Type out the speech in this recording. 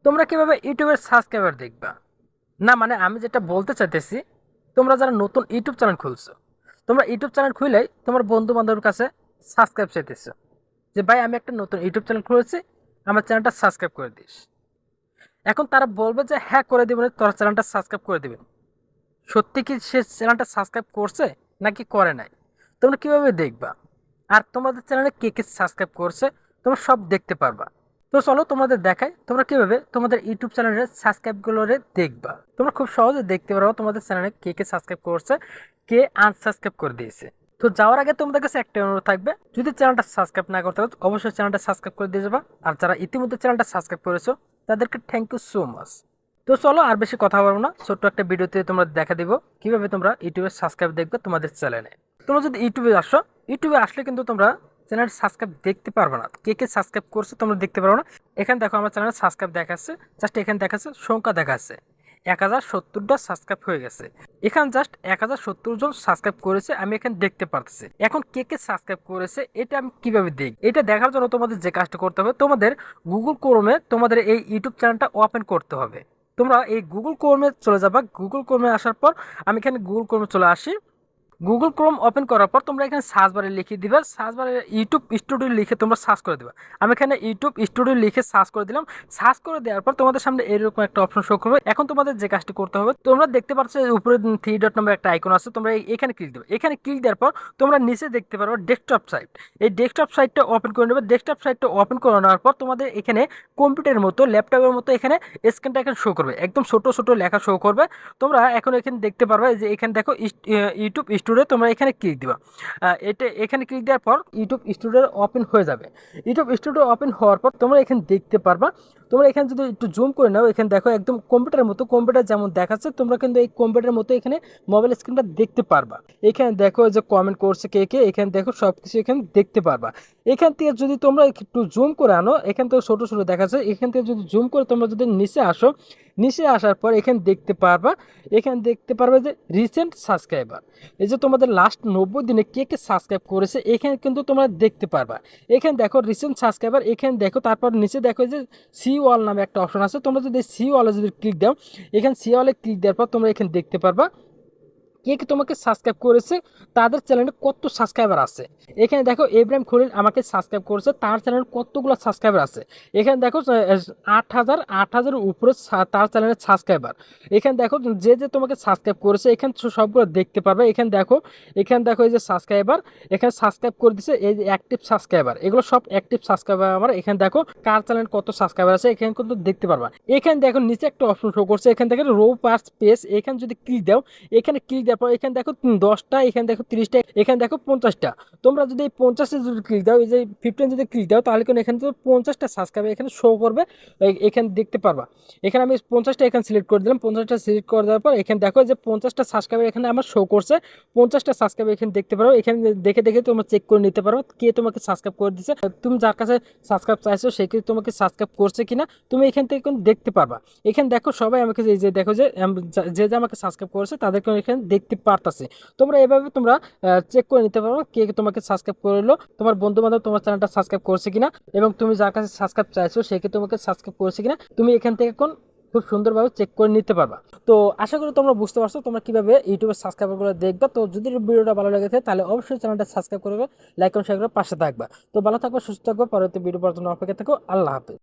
তোমরা কিভাবে ইউটিউবের সাবস্ক্রাইবার দেখবা? না মানে আমি যেটা বলতে চাইতেছি, তোমরা যারা নতুন ইউটিউব চ্যানেল খুলছো, তোমরা ইউটিউব চ্যানেল খুলেই তোমার বন্ধু বান্ধবের কাছে সাবস্ক্রাইব চাইতেছো যে ভাই আমি একটা নতুন ইউটিউব চ্যানেল খুলেছি, আমার চ্যানেলটা সাবস্ক্রাইব করে দিস। এখন তারা বলবে যে হ্যাঁ করে দিবেন, তোর চ্যানেলটা সাবস্ক্রাইব করে দিবেন। সত্যি কি সে চ্যানেলটা সাবস্ক্রাইব করছে নাকি করে নাই, তোমরা কিভাবে দেখবা? আর তোমাদের চ্যানেলে কে কে সাবস্ক্রাইব করছে তোমরা সব দেখতে পারবা। তো চলো তোমাদের দেখাই তোমরা কিভাবে তোমাদের ইউটিউব চ্যানেলের সাবস্ক্রাইবগুলো দেখবা। তোমরা খুব সহজে দেখতে পারো তোমাদের চ্যানেলে কে কে সাবস্ক্রাইব করছে, কে আনসাবস্ক্রাইব করে দিয়েছে। তো যাওয়ার আগে তোমাদের কাছে একটা অনুরোধ থাকবে, যদি চ্যানেলটা সাবস্ক্রাইব না করতে পারো অবশ্যই চ্যানেলটা সাবস্ক্রাইব করে দিয়ে যাবা। আর যারা ইতিমধ্যে চ্যানেলটা সাবস্ক্রাইব করেছো তাদেরকে থ্যাংক ইউ সো মাচ। তো চলো আর বেশি কথা বলবো না, ছোট্ট একটা ভিডিওতে তোমরা দেখা দিব কিভাবে তোমরা ইউটিউবে সাবস্ক্রাইব দেখবে তোমাদের চ্যানেলে। তোমরা যদি ইউটিউবে আসো, ইউটিউবে আসলে কিন্তু তোমরা চ্যানেল সাবস্ক্রাইব দেখতে পারবে না, কে কে সাবস্ক্রাইব করছে তোমরা দেখতে পারো না। এখানে দেখো আমার চ্যানেল সাবস্ক্রাইব দেখাচ্ছে, জাস্ট এখানে দেখাচ্ছে সংখ্যা দেখাচ্ছে 1070টা সাবস্ক্রাইব হয়ে গেছে। এখানে জাস্ট 1070 জন সাবস্ক্রাইব করেছে আমি এখানে দেখতে পারতেছি। এখন কে কে সাবস্ক্রাইব করেছে এটা আমি কিভাবে দেখি? এটা দেখার জন্য তোমাদের যে কাজটা করতে হবে, তোমাদের গুগল ক্রোমে তোমাদের এই ইউটিউব চ্যানেলটা ওপেন করতে হবে। তোমরা এই গুগল ক্রোমে চলে যাবা। গুগল ক্রোমে আসার পর আমি এখানে গুগল ক্রোমে চলে আসি। গুগল ক্রোম ওপেন করার পর তোমরা এখানে সার্চ বারে লিখে দিবা, সার্চ বারে ইউটিউব স্টুডিও লিখে তোমরা সার্চ করে দিবা। আমি এখানে ইউটিউব স্টুডিও লিখে সার্চ করে দিলাম। সার্চ করে দেওয়ার পর তোমাদের সামনে এরকম একটা অপশন শো করবে। এখন তোমাদের যে কাজটি করতে হবে, তোমরা দেখতে পাচ্ছ উপরে থ্রি ডট নাম্বার একটা আইকন আছে, তোমরা এখানে ক্লিক দেবে। এখানে ক্লিক দেওয়ার পর তোমরা নিচে দেখতে পারবে ডেস্কটপ সাইট। এই ডেস্কটপ সাইটটা ওপেন করে নেবে। ডেস্কটপ সাইটটা ওপেন করে নেওয়ার পর তোমাদের এখানে কম্পিউটারের মতো ল্যাপটপের মতো এখানে স্ক্রিনটা এখানে শো করবে, একদম ছোট ছোট লেখা শো করবে। তোমরা এখন এখানে দেখতে পারবে যে এখানে দেখো ইউটিউব স্টুডিও, তোমরা এখানে ক্লিক দিবা। এটা এখানে ক্লিক দেওয়ার পর ইউটিউব স্টুডিও ওপেন হয়ে যাবে। ইউটিউব স্টুডিও ওপেন হওয়ার পর তোমরা এখানে দেখতে পারবা। তোমরা এখানে যদি একটু জুম করে নাও, এখানে দেখো একদম কম্পিউটারের মতো, কম্পিউটার যেমন দেখাচ্ছে তোমরা কিন্তু এই কম্পিউটারের মতো এখানে মোবাইল স্ক্রিনটা দেখতে পারবা। এখানে দেখো যে কমেন্ট করছে কে কে, এখানে দেখো সব কিছু এখানে দেখতে পারবা। এখান থেকে যদি তোমরা একটু জুম করে আনো, এখান থেকে ছোট ছোট দেখাচ্ছে, এখান থেকে যদি জুম করে তোমরা যদি নিচে আসো, নিচে আসার পর এখানে দেখতে পারবা, এখানে দেখতে পারবে যে রিসেন্ট সাবস্ক্রাইবার। এই যে তোমাদের লাস্ট 90 দিনে কে কে সাবস্ক্রাইব করেছে এখানে কিন্তু তোমরা দেখতে পারবা। এখানে দেখো রিসেন্ট সাবস্ক্রাইবার, এখানে দেখো তারপর নিচে দেখো যে সি ওয়াল নামে একটা অপশন আছে। তোমরা যদি সি ওয়ালে যদি ক্লিক দাও, এখানে সি ওয়ালে ক্লিক দেওয়ার পর তোমরা এখানে দেখতে পারবা কে কে তোমাকে সাবস্ক্রাইব করেছে, তাদের চ্যানেলে কত সাবস্ক্রাইবার আছে। এখানে দেখো ইব্রাহিম খলিল আমাকে সাবস্ক্রাইব করেছে, তার চ্যানেলে কতগুলো সাবস্ক্রাইবার আছে। এখানে দেখো 8,000 উপরে তার চ্যানেলের সাবস্ক্রাইবার। এখানে দেখো যে যে তোমাকে সাবস্ক্রাইব করেছে এখানে সবগুলো দেখতে পারবে। এখানে দেখো এই যে সাবস্ক্রাইবার, এখানে সাবস্ক্রাইব করে দিছে এই যে অ্যাক্টিভ সাবস্ক্রাইবার, এগুলো সব অ্যাক্টিভ সাবস্ক্রাইবার আমার। এখানে দেখো কার চ্যানেল কত সাবস্ক্রাইবার আছে এখানে কিন্তু দেখতে পারবা। এখানে দেখো নিচে একটা অপশন শো করছে, এখান থেকে রো পার্স পেজ, এখানে যদি ক্লিক দাও, এখানে ক্লিক দেওয়ার পর এখানে দেখো 10টা, এখানে দেখো 30টা, এখানে দেখো 50টা। তোমরা যদি এই 50-এ যদি ক্লিক দাও, এই যে 15 যদি ক্লিক দাও, তাহলে কিন্তু এখানে তো 50টা সাবস্ক্রাইবার এখানে শো করবে। এখানে দেখতে পারবা। এখানে আমি 50টা এখানে সিলেক্ট করে দিলাম। 50টা সিলেক্ট করে দেওয়ার পর এখানে দেখো যে 50টা সাবস্ক্রাইবার এখানে আমার শো করছে। 50টা সাবস্ক্রাইবার এখানে দেখতে পারো। এখানে দেখে দেখে তোমরা চেক করে নিতে পারো কে তোমাকে সাবস্ক্রাইব করে দিচ্ছে। তুমি যার কাছে সাবস্ক্রাইব চাইছো সে কি তোমাকে সাবস্ক্রাইব করছে কিনা তুমি এখান থেকে কিন্তু দেখতে পারবা। এখানে দেখো সবাই আমাকে এই যে দেখো যে যে যে আমাকে সাবস্ক্রাইব করেছে তাদেরকে এখানে দেখতে পারতাছে। তোমরা এভাবে তোমরা চেক করে নিতে পারো কে তোমাকে সাবস্ক্রাইব করলো, তোমার বন্ধু বান্ধব তোমার চ্যানেলটা সাবস্ক্রাইব করছে কিনা, এবং তুমি যার কাছে সাবস্ক্রাইব চাইছো সে কি তোমাকে সাবস্ক্রাইব করছে কিনা তুমি এখান থেকে এখন খুব সুন্দরভাবে চেক করে নিতে পারবা। তো আশা করি তোমরা বুঝতে পারছো তোমরা কিভাবে ইউটিউবের সাবস্ক্রাইবারগুলো দেখবা। তো যদি ভিডিওটা ভালো লেগে থাকে তাহলে অবশ্যই চ্যানেলটা সাবস্ক্রাইব করবে, লাইক এবং শেয়ার করে পাশে থাকবা। তো ভালো থাকবে, সুস্থ থাকবে, পরবর্তী ভিডিও পর্যন্ত অপেক্ষা থাকো। আল্লাহ হাফেজ।